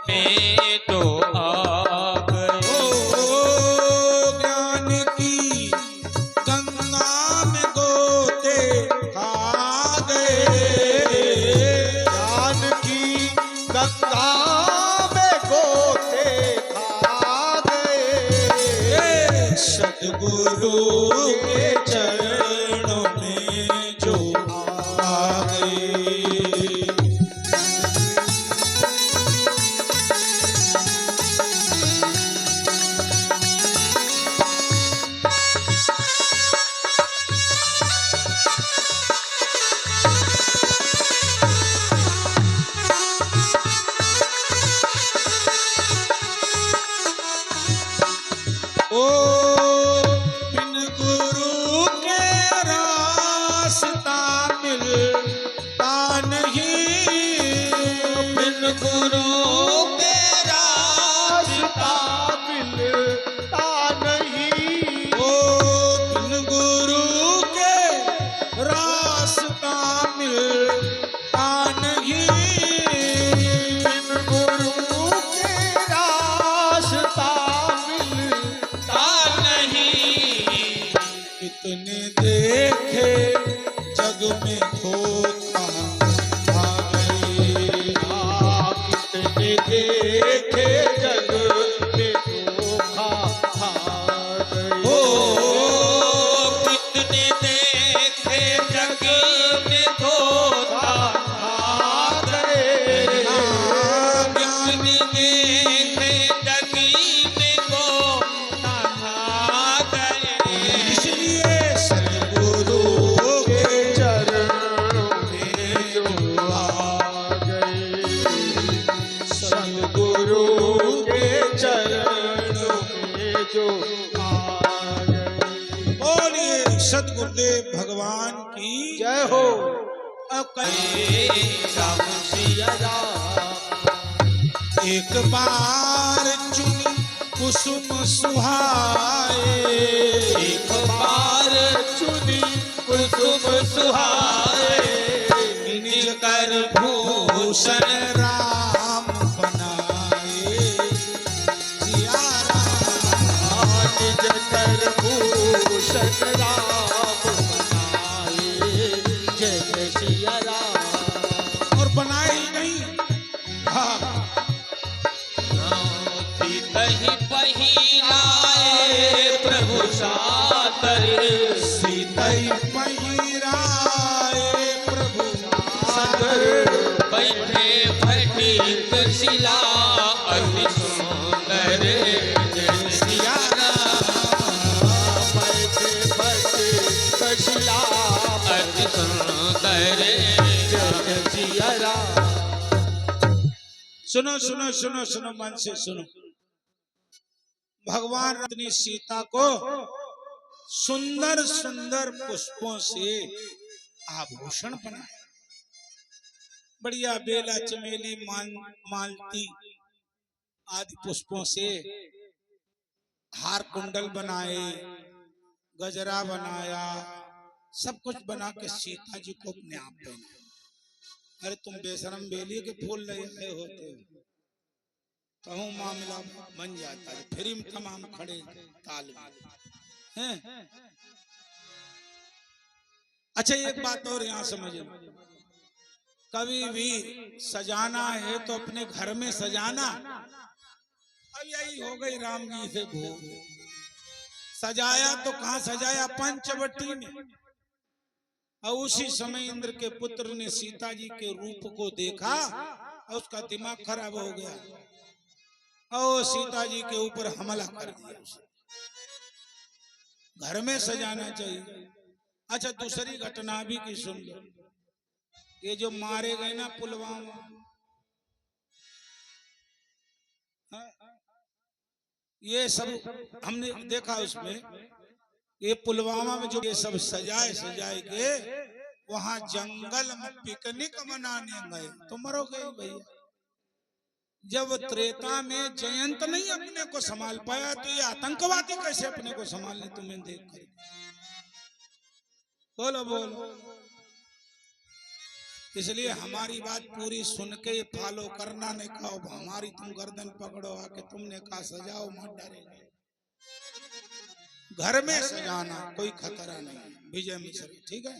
में तो आ गए। ज्ञान की गंगा में गोते खा गए। ज्ञान की गंगा में गोते खा गए। सतगुरु के चरणों में जो आ गए। ओ बिन गुरु के रास्ता मिलता नहीं। बिन गुरु के रास्ता मिलता नहीं। ओ बिन गुरु के रास्ता मिलता नहीं। बिन गुरु के रास्ता मिलता कितने देखे जग में धोखा खा गए। कितने देखे जग में धोखा खा गए। ओ कितने देखे जग में धोखा खा गए। ज्ञान देखे जग में धोखा खा गए। इसलिए सतगुरु के चरणों में जो आ गए। सद्गुरु के चरणों में जो आ गए। बोलिए सतगुरुदेव भगवान की जय हो। अब कहीं राम सिया राम। एक बार चुनी कुसुम सुहाए। एक बार चुनी कुसुम सुहाए। निज कर भूषण राम बनाए। सिया राम निज कर भूषण राम बनाए। जय जय सिया राम। और बनाए ही नहीं, हाँ कहीं पहिराए प्रभु सादर। सीतई पहिराए प्रभु सादर बैठे फटीक शिला अति सुंदर। जय सिया बैठे बैठे कशिला अति सुंदर। जय सिया राम। सुनो सुनो सुनो सुनो, मन से सुनो। भगवान अपनी सीता को सुंदर सुंदर पुष्पों से आभूषण बनाया। बढ़िया बेला चमेली मालती आदि पुष्पों से हार कुंडल बनाए, गजरा बनाया, सब कुछ बना के सीता जी को अपने आप पहनाया। अरे तुम बेशरम बेली के फूल ले आए होते हो, कहूँ मामला बन जाता है। फिर हम तमाम खड़े ताल में हैं। अच्छा एक बात और यहाँ समझ लो, कभी भी सजाना है तो अपने घर में सजाना। अब यही हो गई राम जी से भूल। सजाया तो कहाँ सजाया, पंचवटी में। और उसी समय इंद्र के पुत्र ने सीता जी के रूप को देखा और उसका दिमाग खराब हो गया और सीता जी के ऊपर हमला कर दिया। उसे घर में सजाना चाहिए। अच्छा दूसरी घटना भी की सुन लो। ये जो मारे गए ना पुलवामा, ये सब हमने देखा उसमें। ये पुलवामा में जो ये सब सजाए सजाए के वहां जंगल में पिकनिक मनाने गए तो मरोगे भैया। जब त्रेता में जयंत नहीं अपने को संभाल पाया तो ये आतंकवादी कैसे अपने को संभालने, तुम्हें देख कर बोलो बोलो। इसलिए हमारी बात पूरी सुन के ये फॉलो करना, नहीं कहो हमारी तुम गर्दन पकड़ो आके, तुमने कहा सजाओ मत डरेंगे। घर में सजाना कोई खतरा नहीं, विजय मिश्र, ठीक है,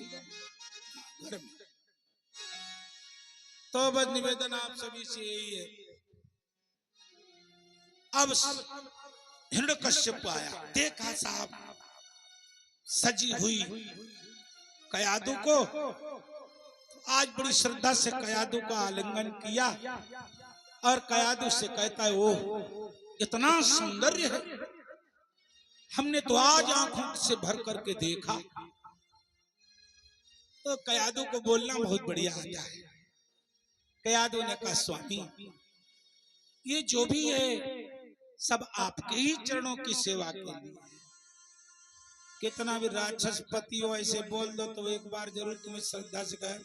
घर में। तो बस निवेदन आप सभी से यही है। अब हिरण्यकश्यप आया, देखा साहब सजी हुई कयादू को, आज बड़ी श्रद्धा से कयादू का आलिंगन किया और कयादू से कहता है, ओ इतना सौंदर्य है, हमने तो आज आंखों से भर करके देखा। तो कयादू को बोलना बहुत बढ़िया आता है। कयादू ने कहा, स्वामी ये जो भी है सब आपके ही चरणों की सेवा के लिए। कितना भी राक्षस पति हो ऐसे बोल दो तो एक बार जरूर तुम्हें श्रद्धा से कहे,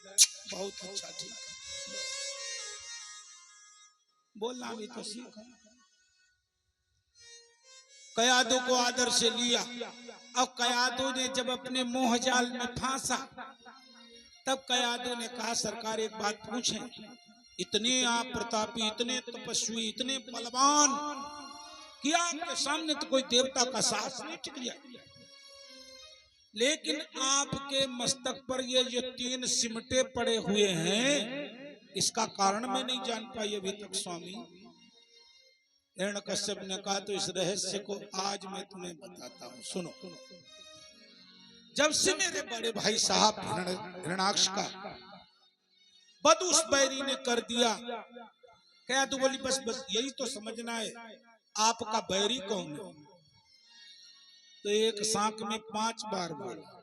बहुत अच्छा, ठीक है, बोलना भी तो सीखो। कयादू को आदर से लिया। अब कयादू ने जब अपने मोह जाल में फांसा, तब कयादू ने कहा, सरकार एक बात पूछें, इतने आप प्रतापी, इतने तपस्वी, इतने बलवान, कि आपके सामने तो कोई देवता का साहस नहीं टिक जाए, लेकिन आपके मस्तक पर ये जो 3 सिमटे पड़े हुए हैं, इसका कारण मैं नहीं जान पाई अभी तक स्वामी। हिरण्यकश्यप ने कहा, तो इस रहस्य को आज मैं तुम्हें बताता हूँ, सुनो। जब से मेरे बड़े भाई साहब हिरण्याक्ष का वध उस बैरी ने कर दिया, क्या तू बोली, बस बस यही तो समझना है, आपका बैरी कौन है? तो एक सांख में 5 बार बोला,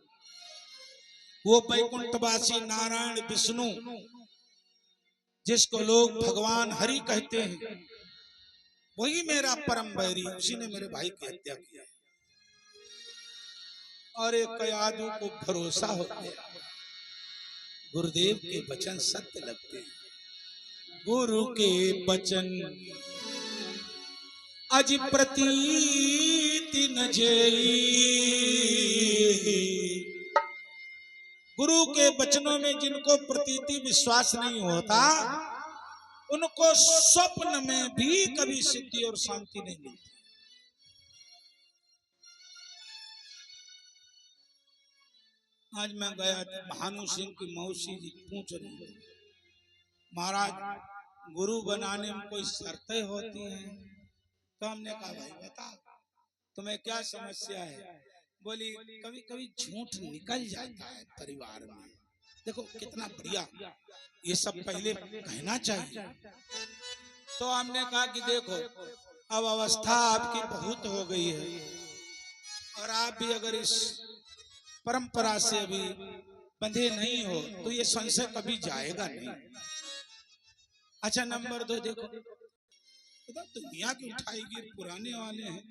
वो वैकुंठवासी नारायण विष्णु, जिसको लोग भगवान हरि कहते हैं, वही मेरा परम बैरी, उसी ने मेरे भाई की हत्या किया। और एक कयादू को भरोसा हो गया, गुरुदेव के वचन सत्य लगते हैं। गुरु के वचन अज प्रतीति न जेई, गुरु के वचनों में जिनको प्रतीति विश्वास नहीं होता, उनको स्वप्न में भी कभी सिद्धि और शांति नहीं मिलती। आज मैं गया था, भानु सिंह की मौसी जी पूछ रही थी, महाराज गुरु बनाने में कोई शर्तें होती हैं? तो हमने कहा, भाई बता तुम्हें क्या समस्या है? बोली, कभी कभी झूठ निकल जाता है परिवार में। देखो कितना बढ़िया, ये सब पहले कहना चाहिए। तो हमने कहा कि देखो अब अवस्था आपकी बहुत हो गई है, और आप भी अगर इस परंपरा से अभी बंधे नहीं हो तो ये संशय कभी जाएगा नहीं। अच्छा, नंबर 2 देखो, दुनिया की उठाई गिर पुराने वाले हैं,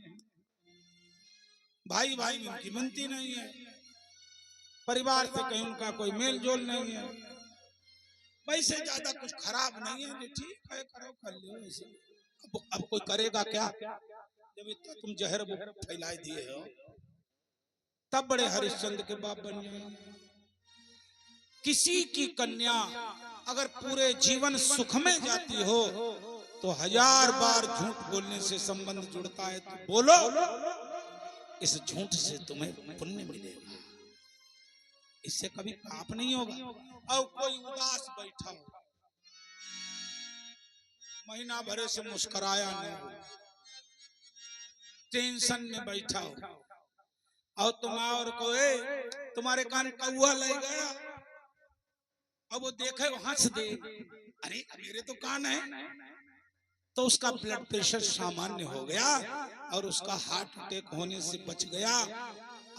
भाई भाई में उनकी बनती नहीं है, परिवार से कहीं उनका कोई मेल जोल नहीं है, वैसे ज्यादा कुछ खराब नहीं है, ठीक है करो कर लो ऐसे। अब कोई करेगा क्या, जब इतना तुम जहर फैला दिए हो, तब बड़े हरिश्चंद्र के बाप बन जाए। किसी की कन्या अगर पूरे जीवन सुख में जाती हो तो 1000 बार झूठ बोलने से संबंध जुड़ता है, तो बोलो, इस झूठ से तुम्हें पुण्य मिलेगा, इससे कभी पाप नहीं होगा। और कोई उदास बैठा हो, महीना भरे से मुस्कुराया नहीं हो, टेंशन में बैठा हो, और तुम और को तुम्हारे कान कौआ ले गया, अब वो देखे वो हंस दे, अरे मेरे तो कान है, तो उसका ब्लड प्रेशर सामान्य हो गया और उसका हार्ट अटैक होने से बच गया।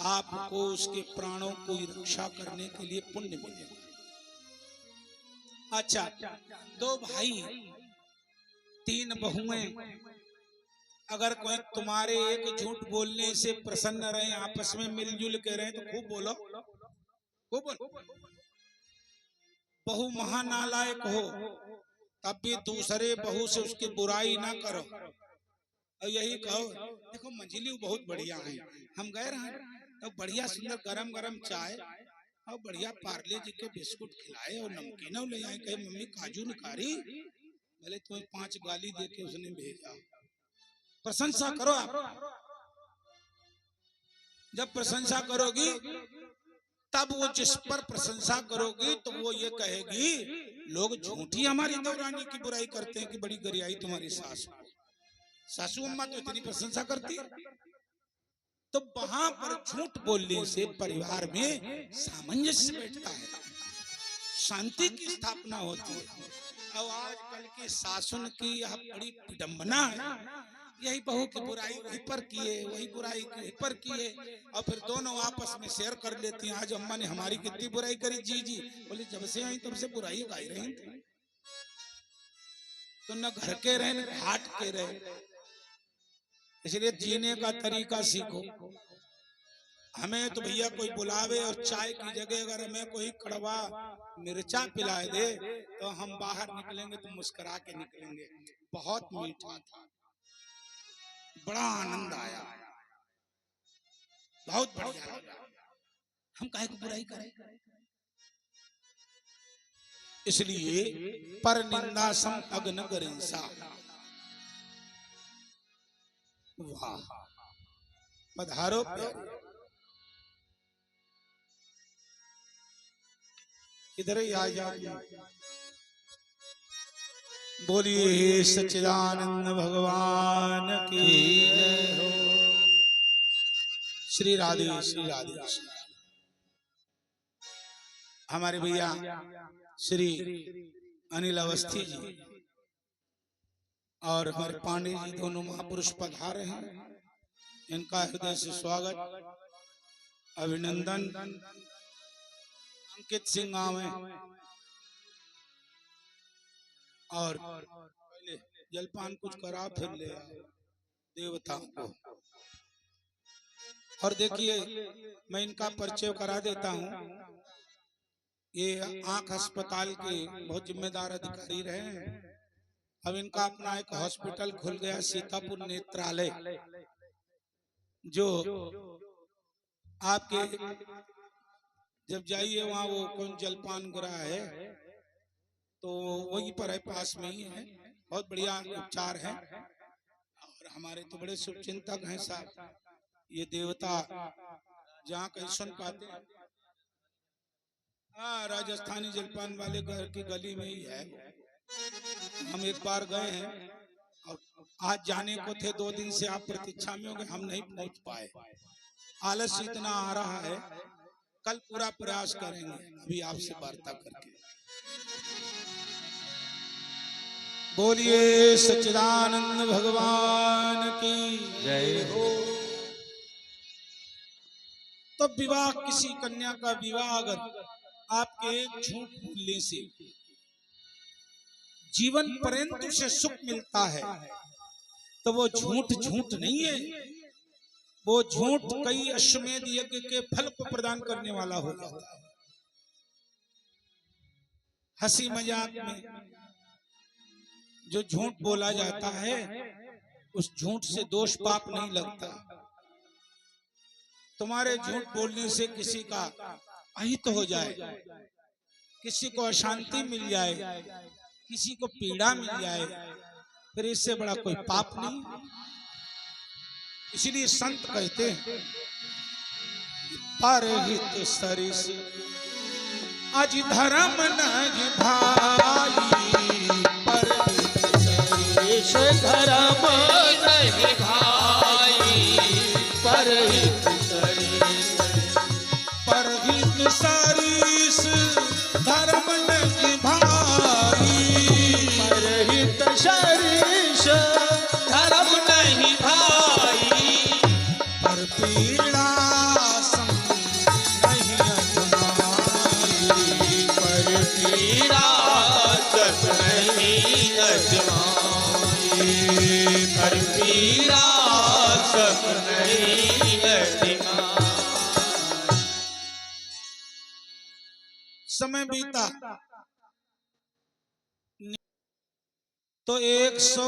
आपको उसके प्राणों को रक्षा करने के लिए पुण्य मिलेगा। अच्छा, 2 भाई 3 बहुएं, अगर कोई तुम्हारे एक झूठ बोलने से प्रसन्न रहे, आपस में मिलजुल के रहे, तो खूब बोलो, खूब बोलो। बहू महानालायक हो तब भी दूसरे बहू से उसकी बुराई ना करो, और यही कहो, देखो मंजिली बहुत बढ़िया है, हम गए रहे तो बढ़िया सुंदर गरम गरम चाय और बढ़िया पार्ले जी के बिस्कुट खिलाए और नमकीन ले आए, कहे मम्मी काजू निकारी, भले तुम्हें 5 गाली दे के उसने भेजा। प्रशंसा करो आप, जब प्रशंसा करोगी तब वो जिस पर प्रशंसा करोगी तो वो ये कहेगी लोग झूठी हमारी देवरानी की बुराई करते हैं कि बड़ी गरियाई तुम्हारी सासू, सासू अम्मा तो इतनी प्रशंसा करती है। तो वहां पर झूठ बोलने से परिवार में सामंजस्य बैठता है, शांति की स्थापना होती है। अब आजकल की सासुन की यह बड़ी विडंबना है, यही बहू की बुराई वहीं पर किए, वही बुराई वहीं पर किए, और फिर दोनों आपस में शेयर कर लेती हैं। आज अम्मा ने हमारी कितनी बुराई करी, जी जी बोले जब से आई तब से बुराई गाई रही तो न घर के रहे न घाट के रहे। इसलिए जीने का तरीका सीखो। हमें तो भैया कोई बुलावे और चाय की जगह अगर हमें कोई कड़वा मिर्चा पिला दे तो हम बाहर निकलेंगे तो मुस्कुरा के निकलेंगे। बहुत मीठा था, बड़ा आनंद आया, बहुत बढ़िया लगा। हम काहे को बुराई करें? इसलिए पर निंदा सम अग्न गरिंसा। वाह, पधारो प्यारे, इधर ही आ जाओ। बोलिए सच्चिदानंद भगवान की जय हो। श्री राधे श्री राधे। हमारे भैया श्री अनिल अवस्थी जी और हमारे पांडे जी दोनों महापुरुष पधारे हैं। इनका हृदय से स्वागत, अभिनंदन। अंकित सिंह आवे और पहले जलपान कुछ करा फिर ले देवताओं को। और देखिए मैं इनका परिचय करा देता हूँ। ये आंख अस्पताल के बहुत जिम्मेदार अधिकारी रहे हैं। अब इनका अपना एक हॉस्पिटल खुल गया, सीतापुर नेत्रालय, जो आपके जब जाइए वहाँ वो कौन जलपान ग्रह है तो वहीं पर है, पास में ही है। बहुत बढ़िया उपचार है। और हमारे तो बड़े शुभचिंतक हैं साहब, ये देवता जहाँ कहीं सुन पाते हैं। हाँ, राजस्थानी जलपान वाले घर की गली में ही है। हम एक बार गए हैं और आज जाने को थे, 2 दिन से आप प्रतीक्षा में हो गए, हम नहीं पहुंच पाए। आलस इतना आ रहा है, कल पूरा प्रयास करेंगे अभी आपसे वार्ता करके। बोलिए सच्चिदानंद भगवान की जय हो। तो विवाह, किसी कन्या का विवाह अगर आपके एक झूठ बोलने से जीवन पर्यंत उसे सुख मिलता है तो वो झूठ झूठ नहीं है, वो झूठ कई अश्वमेध यज्ञ के फल को प्रदान करने वाला हो जाता है। हंसी मजाक में जो झूठ बोला जाता है उस झूठ से दोष पाप नहीं लगता। तुम्हारे झूठ बोलने से किसी का अहित हो जाए, किसी को अशांति मिल जाए, किसी को पीड़ा मिल जाए, फिर इससे बड़ा कोई पाप नहीं। इसलिए संत कहते हैं परहित सरिस अज धर्म नहीं भाई, परहित सरिस धर्म नहीं भाई, परहित सरिस, परहित सरिस धर्म नहीं भाई, परहित सरिस धर्म नहीं भाई, पर पीड़ा संग नहीं अजमाई, पर पीड़ा सत नहीं अजमाई, पर पीड़ा सत नहीं अजमाई। समय बीता तो 100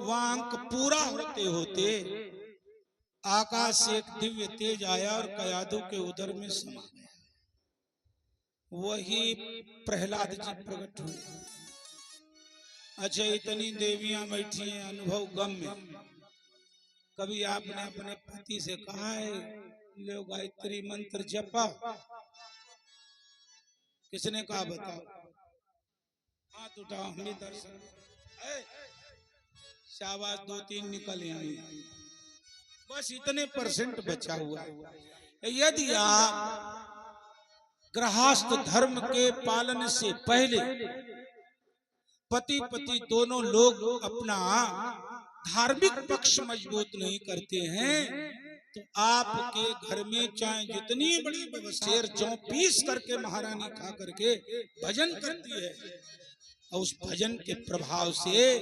वांक पूरा होते होते आकाश से एक दिव्य तेज आया और कयादू के उदर में समा गया। वही प्रहलाद जी प्रकट हुए। अच्छा, इतनी देवियां बैठी हैं अनुभव गम में, कभी आपने अपने पति से कहा है लो गायत्री मंत्र जपा? किसने कहा बताओ? हाथ उठाओ, हम भी दर्शन। शाबाश, 2-3 निकल आई। बस इतने परसेंट बचा हुआ है। यदि आप गृहस्थ धर्म के पालन से पहले पति पति दोनों लोग अपना धार्मिक पक्ष मजबूत नहीं करते हैं तो आपके घर में चाहे जितनी बड़ी व्यवस्था जौ पीस करके महारानी खा करके भजन करती है और उस भजन के प्रभाव से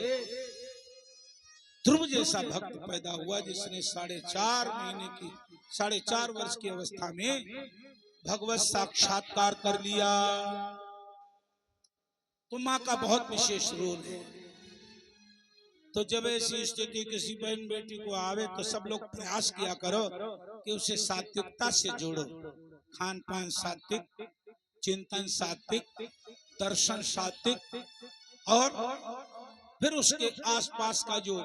ध्रुव जैसा भक्त पैदा हुआ जिसने 4.5 वर्ष की अवस्था में भगवत साक्षात्कार कर लिया। तो माँ का बहुत विशेष रोल है। तो जब ऐसी स्थिति किसी बहन बेटी को आवे तो सब लोग प्रयास किया करो कि उसे सात्विकता से जोड़ो। खान पान सात्विक, चिंतन सात्विक, दर्शन सात्विक, और फिर उसके आसपास का जो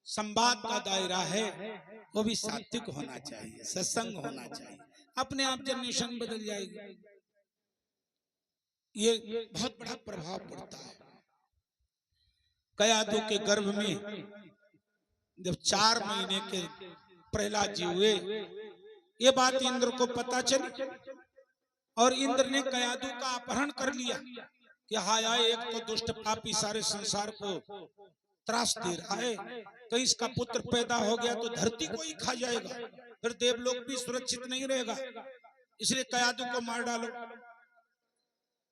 संवाद का दायरा है वो भी सात्विक होना चाहिए, सत्संग होना चाहिए। अपने आप जनरेशन बदल जाएगी। ये बहुत बड़ा प्रभाव पड़ता है। कयादू के गर्भ में जब 4 महीने के प्रहलाद जी हुए, ये बात इंद्र को पता चली और इंद्र ने कयादू का अपहरण कर लिया कि हाय हाय, एक तो दुष्ट पापी सारे संसार को त्रास दे रहा है, कहीं इसका पुत्र पैदा हो गया तो धरती को ही खा जाएगा, फिर देवलोक भी सुरक्षित नहीं रहेगा, इसलिए कयादू को मार डालो।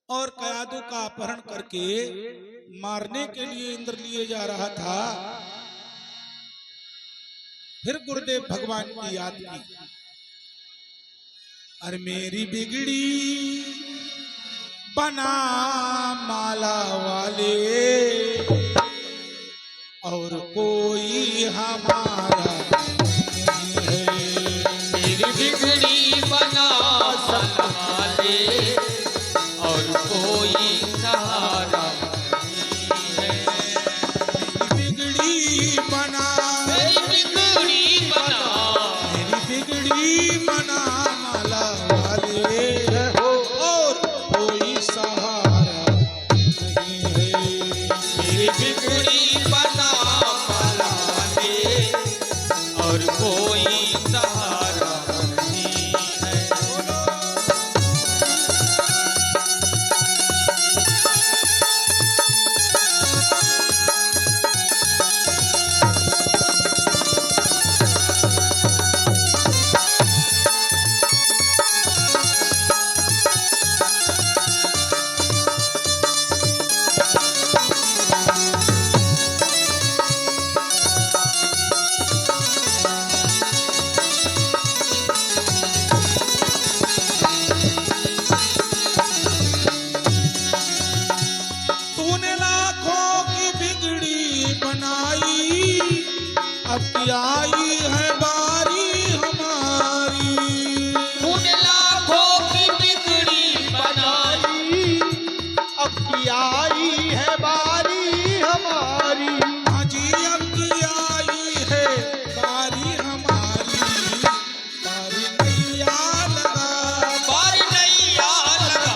और कयादू का अपहरण करके मारने के लिए इंद्र लिए जा रहा था। फिर गुरुदेव भगवान की याद की, अरे मेरी बिगड़ी बना माला वाले और कोई हमारा नहीं है। मेरी बिगड़ी बना संभाले और कोई सहारा नहीं है। मेरी बिगड़ी बना, मेरी बिगड़ी बना, मेरी बिगड़ी बना माला वाले और कोई सहारा नहीं है। मेरी बिगड़ी बना माला दे और कोई सहारा नहीं है। तूने लाखों की बिगड़ी बनाई, अब की आई है बारी हमारी। तूने लाखों की बिगड़ी बनाई, अब की आई है बारी हमारी। हाँ जी, अब की आई है बारी हमारी। बारी नैया लगा, बारी नैया लगा,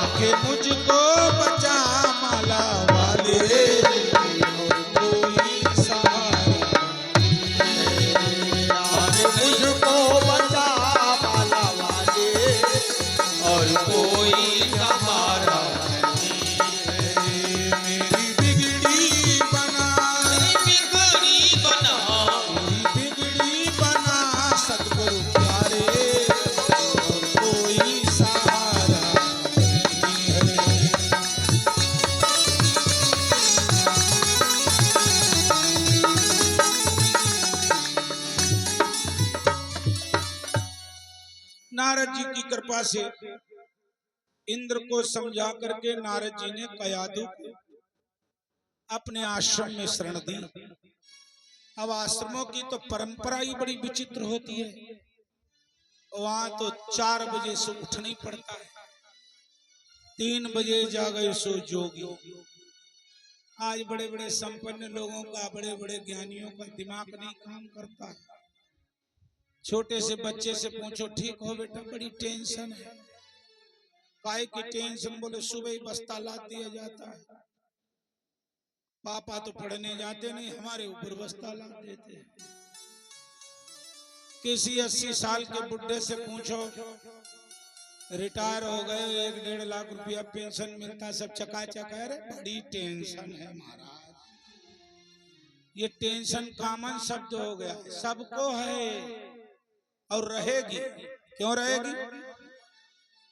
आके मुझको बचा माला वाले और कोई सहारा। आज मुझको बचा माला वाले और कोई सहारा नहीं है। मेरी बिगड़ी बना, मेरी बिगड़ी बना, मेरी बिगड़ी बना सतगुरु प्यारे और कोई सहारा नहीं है। नारद जी की कृपा से इंद्र को समझा करके नारद जी ने कयादू को अपने आश्रम में शरण दी। अब आश्रमों की तो परंपरा ही बड़ी विचित्र होती है। वहां तो 4 बजे से उठना ही पड़ता है। 3 बजे जागे सो जोगी। आज बड़े बड़े संपन्न लोगों का, बड़े बड़े ज्ञानियों का दिमाग नहीं काम करता है। छोटे से बच्चे से पूछो, ठीक हो बेटा? बड़ी टेंशन है। काय की टेंशन? बोले सुबह ही बस्ता लाद दिया जाता है। पापा तो पढ़ने जाते नहीं, हमारे ऊपर बस्ता लाद देते हैं। किसी 80 साल के बुढ़े से पूछो, रिटायर हो गए, 1-1.5 लाख रुपया पेंशन मिलता, सब चकाचक है। रे बड़ी टेंशन है महाराज। ये टेंशन कॉमन शब्द हो गया, सबको है और रहेगी। क्यों रहेगी?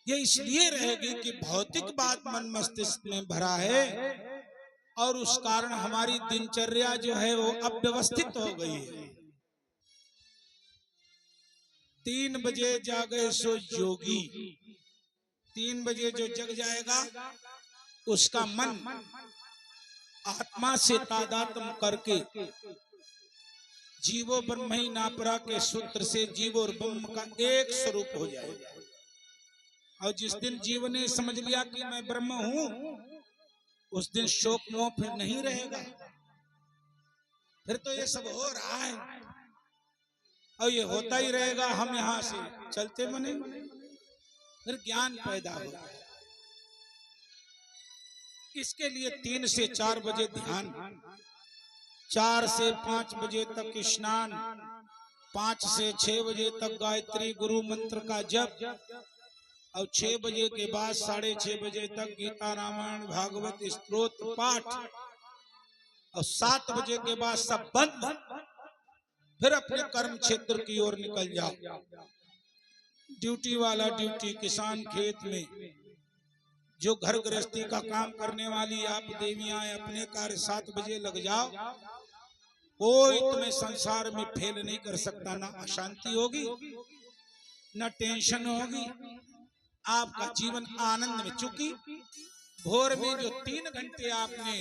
ये इसलिए रहेगी कि भौतिक बात मन मस्तिष्क में भरा है और उस कारण हमारी दिनचर्या जो है वो अव्यवस्थित हो गई है। 3 बजे जागे सो जोगी। 3 बजे जो जग जाएगा उसका मन आत्मा से तादात्म्य करके जीवो ब्रह्म ही नापरा के सूत्र से जीव और ब्रह्म का एक स्वरूप हो जाएगा। और जिस दिन जीव ने समझ लिया कि मैं ब्रह्म हूं, उस दिन शोक मोह फिर नहीं रहेगा। फिर तो ये सब हो रहा है और ये होता ही रहेगा। हम यहां से चलते बने, फिर ज्ञान पैदा होगा। इसके लिए 3 से 4 बजे ध्यान, 4 से 5 बजे तक स्नान, 5 से 6 बजे तक गायत्री गुरु मंत्र का जप और 6 बजे के बाद 6:30 बजे तक गीता रामायण भागवत स्तोत्र पाठ और 7 बजे के बाद सब बंद। फिर अपने कर्म क्षेत्र की ओर निकल जाओ। ड्यूटी वाला ड्यूटी, किसान खेत में, जो घर गृहस्थी का काम करने वाली आप देवियां अपने कार्य 7 बजे लग जाओ। कोई तुम्हें संसार में फेल नहीं कर सकता। ना अशांति होगी, ना टेंशन होगी, आपका जीवन आनंद में। चूंकि भोर में जो 3 घंटे आपने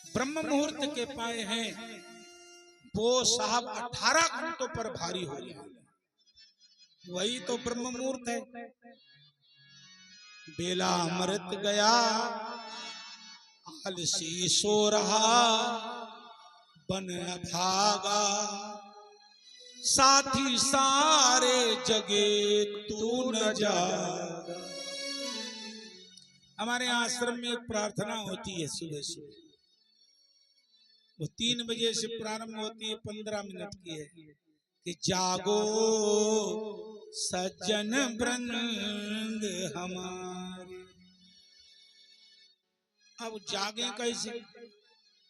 ब्रह्म मुहूर्त के पाए हैं, वो साहब 18 घंटों पर भारी हो जाए। वही तो ब्रह्म मुहूर्त है। बेला अमृत गया, आलसी सो रहा, बन भागा, साथी सारे जगे तू न जागा। हमारे आश्रम में एक प्रार्थना होती है सुबह सुबह। वो 3 बजे से प्रारंभ होती है, 15 मिनट की है कि जागो सज्जन वृंद हमारे। अब जागे कैसे?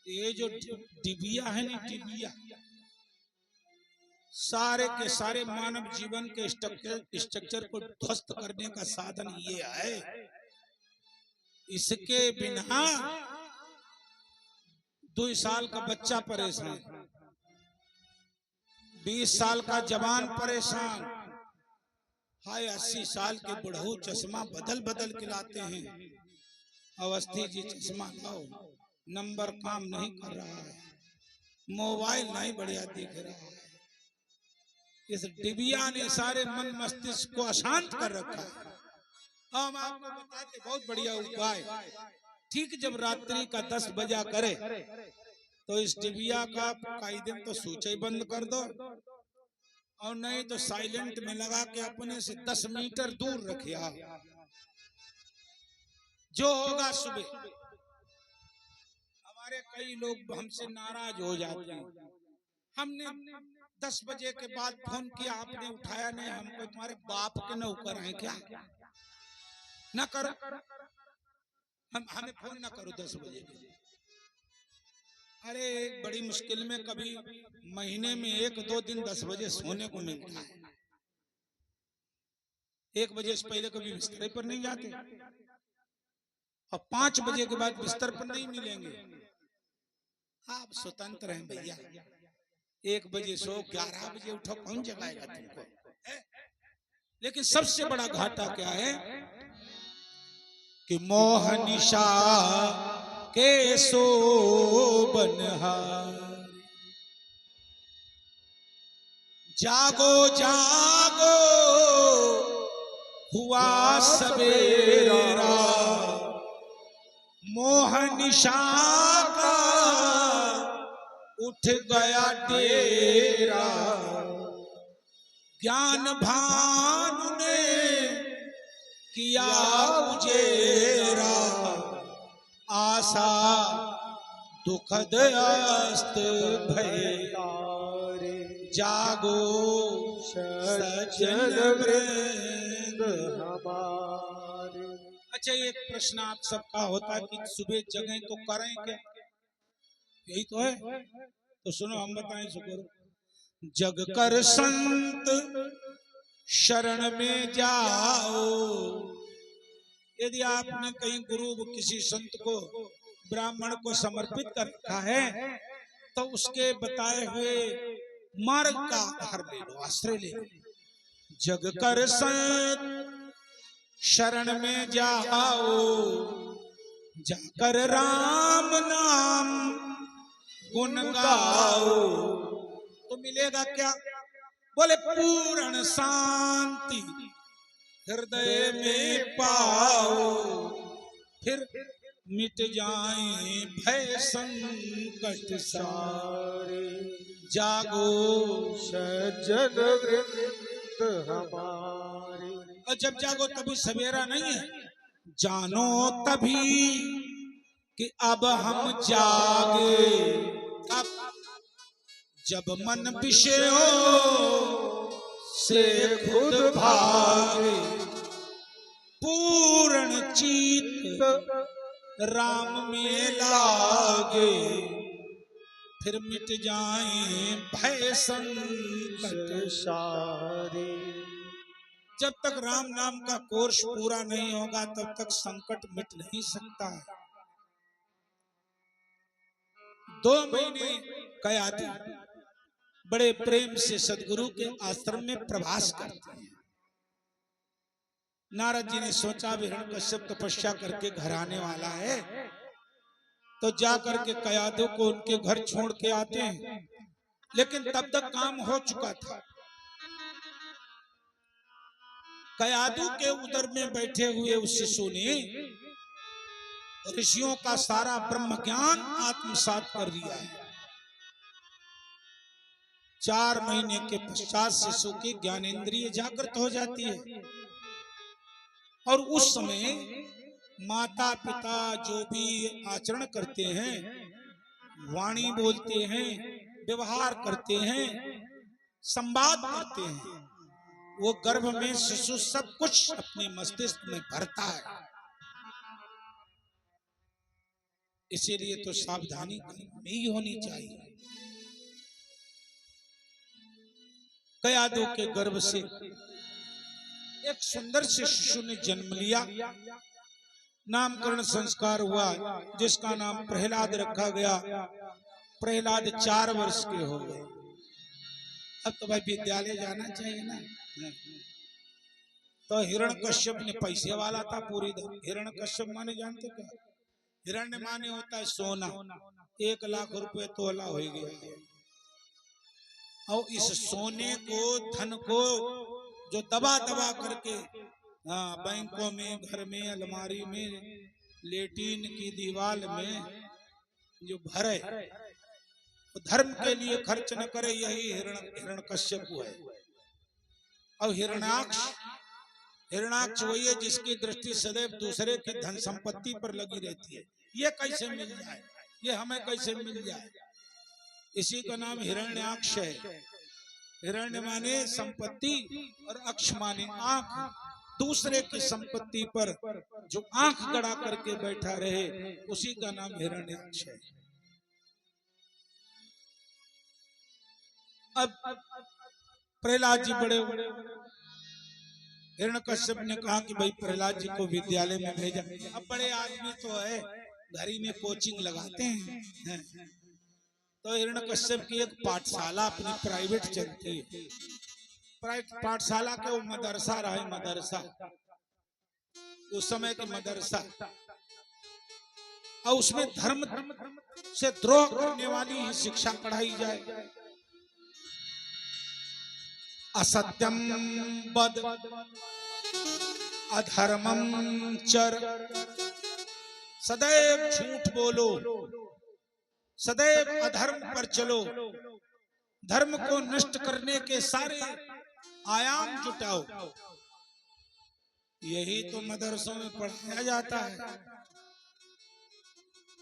ये जो डिबिया है ना, डिबिया सारे के सारे मानव जीवन के स्ट्रक्चर को ध्वस्त करने का साधन ये है। इसके बिना 2 साल का बच्चा परेशान, 20 साल का जवान परेशान, हाय 80 साल के बुढ़ऊ चश्मा बदल बदल के लाते हैं। अवस्थी जी चश्मा लाओ, नंबर काम नहीं कर रहा है, मोबाइल नहीं बढ़िया दिख रहा है। इस डिबिया ने सारे मन मस्तिष्क को अशांत कर रखा है। हम आपको बताते बहुत बढ़िया उपाय। ठीक जब रात्रि का 10 बजा करे तो इस डिबिया का कई दिन तो स्विच ही बंद कर दो, और नहीं तो साइलेंट में लगा के अपने से 10 मीटर दूर रखिए। आप जो होगा सुबह। हमारे कई लोग हमसे नाराज हो जाते हैं। हमने 10 बजे के बाद फोन किया, आपने उठाया नहीं। हमको तुम्हारे बाप के नौकर हैं क्या? ना करो, हमें फोन ना करो 10 बजे के। अरे एक बड़ी मुश्किल में कभी महीने में 1-2 दिन 10 बजे सोने को मिलता है। 1 बजे से पहले कभी बिस्तर पर नहीं जाते और 5 बजे के बाद बिस्तर पर नहीं मिलेंगे। आप स्वतंत्र हैं भैया। 1 बजे सो, 11 बजे उठो, कौन जगाएगा तुमको? लेकिन सबसे बड़ा घाटा क्या है कि मोहनिशा के सोबनहार, जागो जागो हुआ सवेरा, मोह निशा का उठ गया डेरा, ज्ञान भानु ने किया उजेरा, आशा दुखद अस्त भय, जागो सज्जन वृंद हमारे। अच्छा, एक प्रश्न आप सबका होता है कि सुबह जगें तो करें क्या? यही तो है। तो सुनो, हम बताएं शुक्र। जग कर संत शरण में जाओ। यदि आपने कहीं गुरु किसी संत को, ब्राह्मण को समर्पित कर रखा है, तो उसके बताए हुए मार्ग का आधार ले लो, आश्रय ले लो। जग कर संत शरण में जाओ, जाकर राम नाम गुण गाओ, तो मिलेगा क्या? बोले पूर्ण शांति हृदय में पाओ, फिर मिट जाए भय संकट सारे, जागो सज्जन वृंद हमारे। और जब जागो तभी सवेरा नहीं है, जानो तभी कि अब हम जागे। अब जब मन विषयों से खुद भागे, पूर्ण चित्त राम में लागे, फिर मिट जाए भय संकट सारे। जब तक राम नाम का कोर्स पूरा नहीं होगा, तब तक संकट मिट नहीं सकता है। 2 महीने कयाधु बड़े प्रेम से सदगुरु के आश्रम में प्रवास करते हैं। नारद जी ने सोचा हिरण्यकश्यप तपस्या करके घर आने वाला है, तो जा करके कयाधु को उनके घर छोड़ के आते हैं। लेकिन तब तक काम हो चुका था। कयाधु के उदर में बैठे हुए उस शिशु ने ऋषियों का सारा ब्रह्म ज्ञान आत्मसात कर लिया है। 4 महीने के पश्चात शिशु की ज्ञानेंद्रिय जागृत हो जाती है, और उस समय माता पिता जो भी आचरण करते हैं, वाणी बोलते हैं, व्यवहार करते हैं, संवाद करते हैं, वो गर्भ में शिशु सब कुछ अपने मस्तिष्क में भरता है। इसीलिए तो सावधानी नहीं होनी चाहिए। कयाधु के गर्भ से एक सुंदर से शिशु ने जन्म लिया। नामकरण संस्कार हुआ, जिसका नाम प्रहलाद रखा गया। प्रहलाद 4 वर्ष के हो गए। अब तो भाई विद्यालय जाना चाहिए ना। तो हिरण्यकश्यप ने पैसे वाला था पूरी। हिरण्यकश्यप माने जानते क्या? हिरण्य माने होता है सोना। 1 लाख रुपए तोला हो गया। और इस सोने को, धन को जो दबा दबा करके बैंकों में, घर में, अलमारी में, लेटीन की दीवार में जो भरे, धर्म के लिए खर्च न करे, यही हिरण्यकश्यप है। और हिरण्याक्ष वही है जिसकी दृष्टि सदैव दूसरे की धन संपत्ति पर लगी रहती है। ये कैसे मिल जाए, ये हमें कैसे मिल जाए, इसी का नाम हिरण्याक्ष है। हिरण्य माने संपत्ति और अक्ष माने आंख। दूसरे की संपत्ति पर जो आंख गड़ा करके बैठा रहे, उसी का नाम हिरण्याक्ष है। अब प्रहलाद जी बड़े बड़े, हिरण्यकश्यप ने कहा कि भाई प्रहलाद जी को विद्यालय में भेजा। अब बड़े आदमी तो है, घर ही में कोचिंग लगाते हैं। तो हिरण्यकश्यप की एक पाठशाला अपनी प्राइवेट चलती है। पाठशाला के वो मदरसा रहा, मदरसा उस समय के मदरसा, और उसमें धर्म से द्रोह करने वाली ही शिक्षा पढ़ाई जाए। असत्यम वद अधर्मम चर सदैव झूठ बोलो, सदैव अधर्म पर चलो, धर्म को नष्ट करने के सारे आयाम जुटाओ। यही तो मदरसों में पढ़ाया जाता है।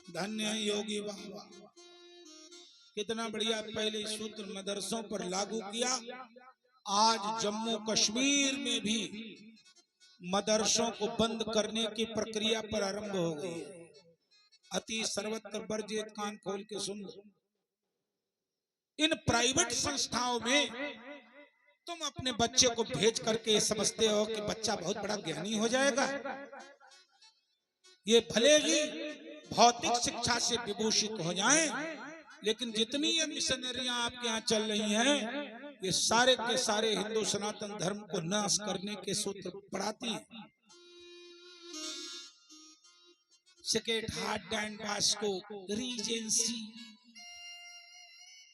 धन्य है योगी बाबा, कितना बढ़िया पहले सूत्र मदरसों पर लागू किया। आज जम्मू कश्मीर में भी मदरसों को बंद करने की प्रक्रिया पर आरंभ हो गई है। अति सर्वत्र वर्जित, कान खोल के सुन लो। इन प्राइवेट संस्थाओं में तुम अपने बच्चे को भेज करके समझते हो कि बच्चा बहुत बड़ा ज्ञानी हो जाएगा। ये भले ही भौतिक शिक्षा से विभूषित हो जाएं, लेकिन जितनी ये मिशनरियां आपके यहाँ चल रही हैं, ये सारे के सारे हिंदू सनातन धर्म को नाश करने के सूत्र पढ़ाती हैं। Sacred heart Don Bosco regency,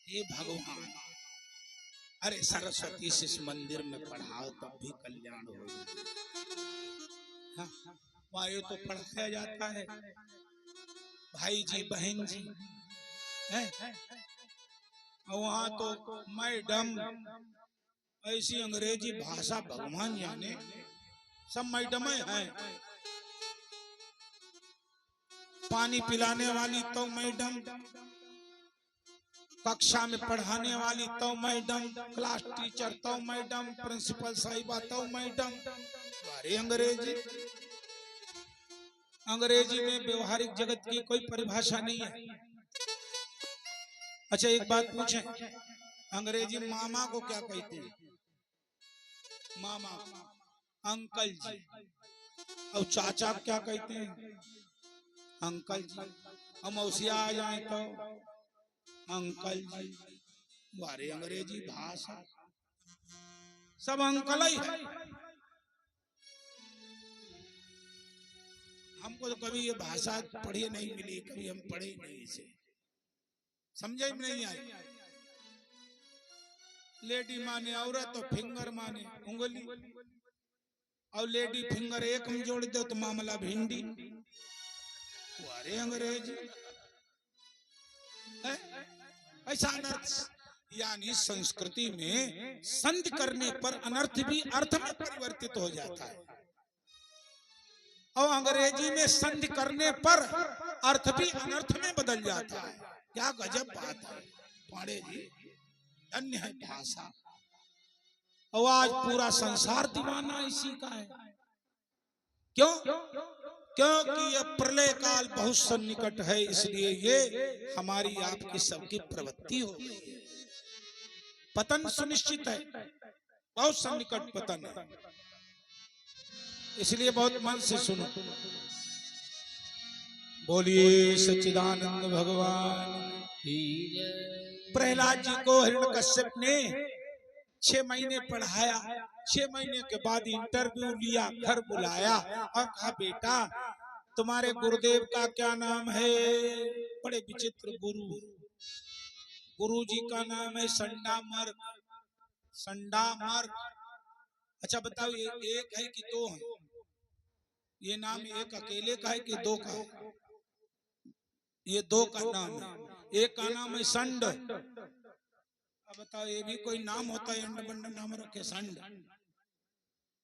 हे भगवान, अरे सरस्वती से इस मंदिर में पढ़ाओ तब भी कल्याण हो। हाँ, वहाँ ये तो पढ़ाया जाता है भाई जी बहन जी है, और वहाँ तो मैडम, ऐसी अंग्रेजी भाषा भगवान जाने, सब मैडम है। पानी पिलाने वाली तो मैडम, कक्षा में पढ़ाने वाली तो मैडम, क्लास टीचर तो मैडम, प्रिंसिपल साहिबा तो मैडम। अरे अंग्रेजी, अंग्रेजी में व्यवहारिक जगत की कोई परिभाषा नहीं है। अच्छा एक बात पूछें, अंग्रेजी मामा को क्या कहते हैं? मामा, अंकल जी। और चाचा क्या कहते हैं? अंकल जी। और मौसिया आ जाए तो अंकल जी। वारे अंग्रेजी भाषा सब अंकल ही है। हमको तो कभी ये भाषा पढ़ी नहीं मिली, कभी हम पढ़े ही नहीं, इसे समझे में नहीं आई। लेडी माने औरत तो फिंगर माने उंगली, और लेडी फिंगर एक में जोड़ दो तो मामला भिंडी। अरे अंग्रेजी ऐसा अनर्थ, यानी संस्कृति में संधि करने पर अनर्थ भी अर्थ में परिवर्तित हो जाता है, और अंग्रेजी में संधि करने पर अर्थ भी अनर्थ में बदल जाता है। क्या गजब बात है पांडे जी, धन्य है भाषा। और आज पूरा संसार दीवाना इसी का है। क्यों? क्योंकि यह प्रलय काल बहुत सन्निकट है, इसलिए ये हमारी आपकी सबकी प्रवृत्ति हो गई है। पतन सुनिश्चित है, बहुत सन्निकट पतन है, इसलिए बहुत मन से सुनो। बोलिए सच्चिदानंद भगवान की जय। प्रहलाद जी को हिरण्यकश्यप ने 6 महीने पढ़ाया। 6 महीने के बाद इंटरव्यू लिया, घर बुलाया और कहा बेटा तुम्हारे गुरुदेव का क्या नाम है? बड़े विचित्र गुरु, गुरु जी का नाम है संडामर्क। संडामर्क, अच्छा बताओ ये एक है कि दो है? ये नाम एक अकेले का है कि दो का है? ये दो का नाम है। एक का नाम है संड। अब बताओ ये भी कोई नाम होता है? अंड बंड नाम रखे संड।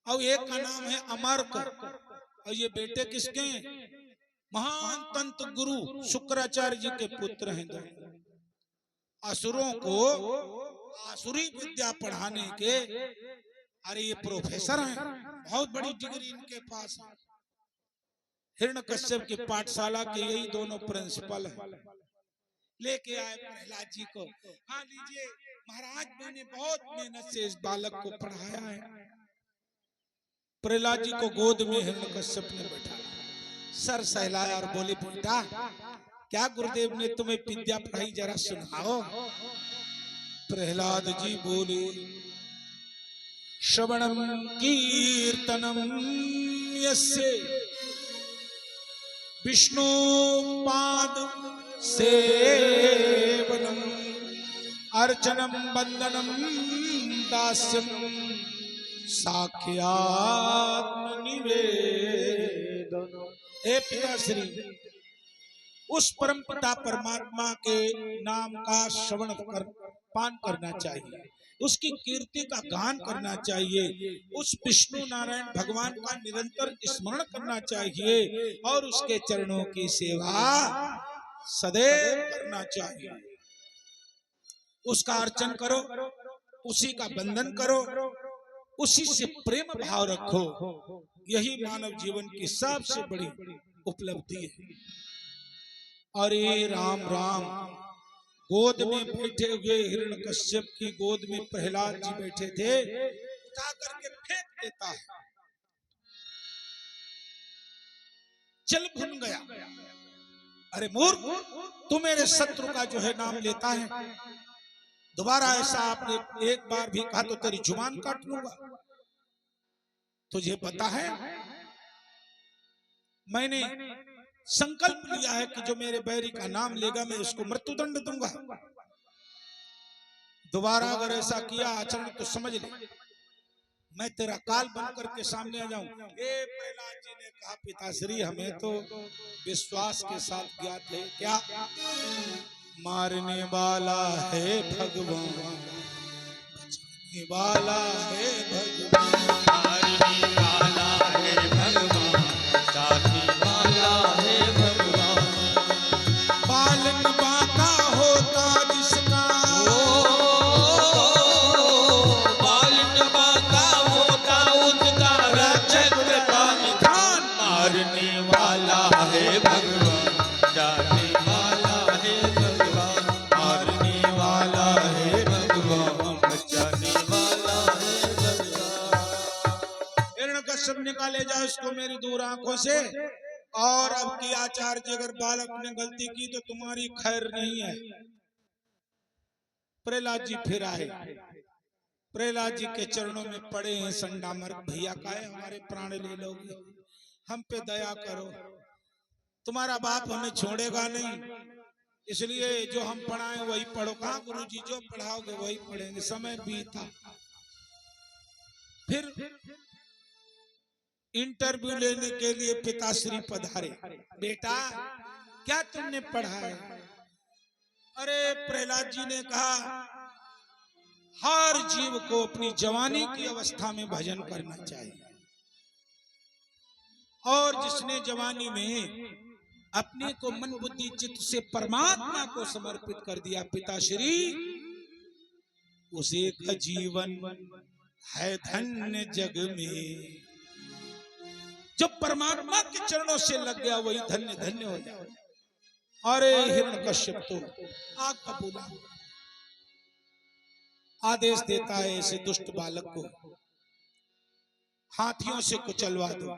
और एक का नाम है अमर्क। और ये बेटे किसके? महान तंत्र गुरु शुक्राचार्य जी के पुत्र हैं। असुरों को आसुरी विद्या पढ़ाने के, अरे ये प्रोफेसर हैं, बहुत बड़ी डिग्री इनके पास है। हिरण्यकश्यप की पाठशाला के यही दोनों प्रिंसिपल हैं। लेके आए प्रहलाद जी को, हाँ लीजिए महाराज, मैंने बहुत मेहनत से इस बालक को पढ़ाया है। प्रहलाद जी को गोद में हिरण्यकश्यप ने बैठा, सर सहलाया और बोले बेटा क्या गुरुदेव ने तुम्हें विद्या पढ़ाई, जरा सुनाओ। प्रहलाद जी बोले श्रवणम कीर्तनम यस्य विष्णु पाद सेवनम अर्चनम वंदनम दास्यम साख्यात्म निवेदन। हे पिताश्री, उस परम पिता परमात्मा के नाम का श्रवण कर पान करना चाहिए, उसकी कीर्ति का गान करना चाहिए, उस विष्णु नारायण भगवान का निरंतर स्मरण करना चाहिए और उसके चरणों की सेवा सदैव करना चाहिए। उसका अर्चन करो, उसी का बंधन करो, उसी से प्रेम भाव रखो। यही मानव जीवन की सबसे बड़ी उपलब्धि है। अरे राम राम, गोद में बैठे हुए हिरण्यकश्यप की गोद में प्रहलाद जी बैठे थे, उठा करके फेंक देता है, जल भुन गया। अरे मूर्ख, तू मेरे शत्रु का जो है नाम लेता है, दोबारा ऐसा आपने एक बार भी कहा तो तेरी जुबान काट लूंगा। तुझे पता है मैंने संकल्प लिया है कि जो मेरे बैरी का नाम लेगा मैं उसको मृत्युदंड दूंगा। दोबारा अगर ऐसा किया आचरण तो समझ ले मैं तेरा काल बन करके सामने आ जाऊं। प्रहलाद जी ने कहा पिताश्री हमें तो विश्वास के साथ ज्ञात है, क्या मारने वाला है भगवान, बचाने वाला है भगवान, मारने वाला है भगवान, बचाने वाला है भगवान। बालन बांका होता जिसका, बालन बांका होता उसका रक्षक का निधान। मारने वाला है भगवान, बचाने वाला है भगवान, मारने वाला है भगवान, बचाने वाला है भगवान। हिरण्यकश्यप निकाले जाओ इसको मेरी दूर आंखों से। और अब की आचार्य जी अगर बालक ने गलती की तो तुम्हारी खैर नहीं है। प्रहलाद जी फिर आए, प्रहलाद जी के चरणों में पड़े हैं संडा मर्ग, भैया का है हमारे प्राण ले लोगे, हम पे दया करो, तुम्हारा बाप हमें छोड़ेगा नहीं, इसलिए जो हम पढ़ाएं वही पढ़ो। कहा गुरुजी जो पढ़ाओगे वही पढ़ेंगे। समय बीता, फिर इंटरव्यू लेने के लिए पिताश्री पधारे। बेटा क्या तुमने पढ़ा है? अरे प्रहलाद जी ने कहा हर जीव को अपनी जवानी की अवस्था में भजन करना चाहिए, और जिसने जवानी में अपने को मन बुद्धि चित्त से परमात्मा को समर्पित कर दिया पिताश्री, उसे का जीवन है धन्य जग में। जो परमात्मा के चरणों से लग गया वही धन्य धन्य हो जाए। अरे हिरण्यकश्यप तो आग का बोला आदेश देता है ऐसे दुष्ट बालक को हाथियों से कुचलवा दो,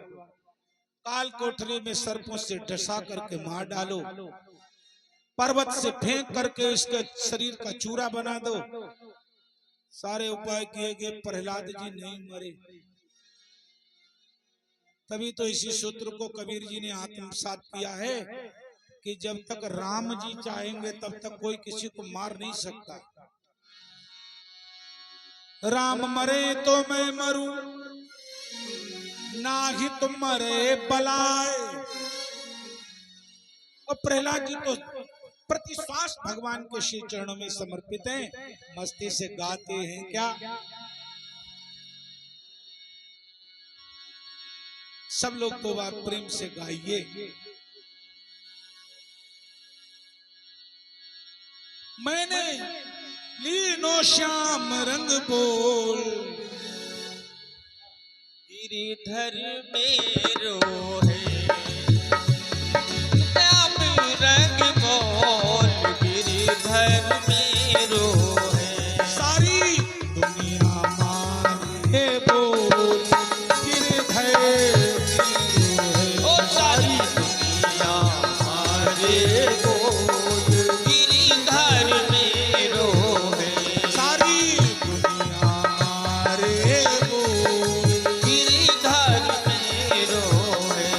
काल कोठरी में सर्पों से डसा करके मार डालो, पर्वत से फेंक करके इसके शरीर का चूरा बना दो। सारे उपाय किए गए, प्रहलाद जी नहीं मरे। तभी तो इसी सूत्र को कबीर जी ने आत्मसात किया है कि जब तक राम जी चाहेंगे तब तक कोई किसी को मार नहीं सकता। राम मरे तो मैं मरूं, ना ही तुम मरे बलाए। और प्रहलाद जी तो प्रति श्वास भगवान के श्री चरणों में समर्पित हैं, मस्ती से गाते हैं क्या? सब लोग तो बात प्रेम से गाइए। मैंने लीनो श्याम रंग बोल, गिरिधर मेरो है श्याम रंग बोल, गिरिधर मेरो है। सारी दुनिया मारे बोल, गिरधर ओ सारी दुनिया मारे बोल, गिरिधर मेरो है। सारी दुनिया मारे बोल, गिरिधर मेरो है।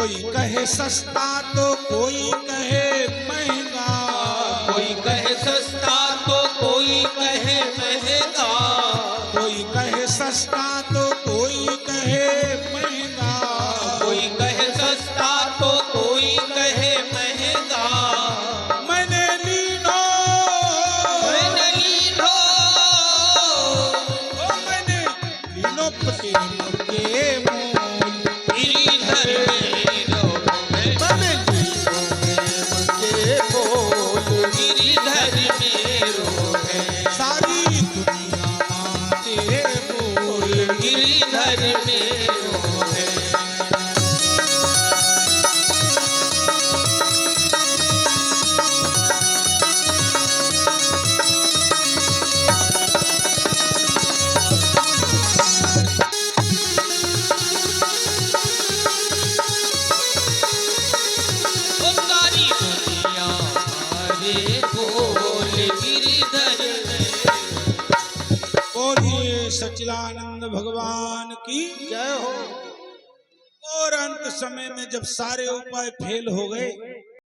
कोई कहे सस्ता तो कोई कहे महंगा, कोई कहे सस्ता तो कोई कहे महंगा, कोई कहे सस्ता तो कोई कहे महंगा, कोई कहे सस्ता तो कोई कहे महंगा। मैंने लीनो मैंने लीनो मैंने लीनो प्रेम के मूल, गिरिधर मेरो है, मैंने प्रेम के बोल गिरिधर मेरो है, सारी दुनिया तेरे बोल, गिरिधर मेरो है। ओ सारी दुनिया हमारे बोल गिरिधर में। बोलिए सच्चिदानंद भगवान की जय हो। और अंत समय में जब सारे उपाय फेल हो गए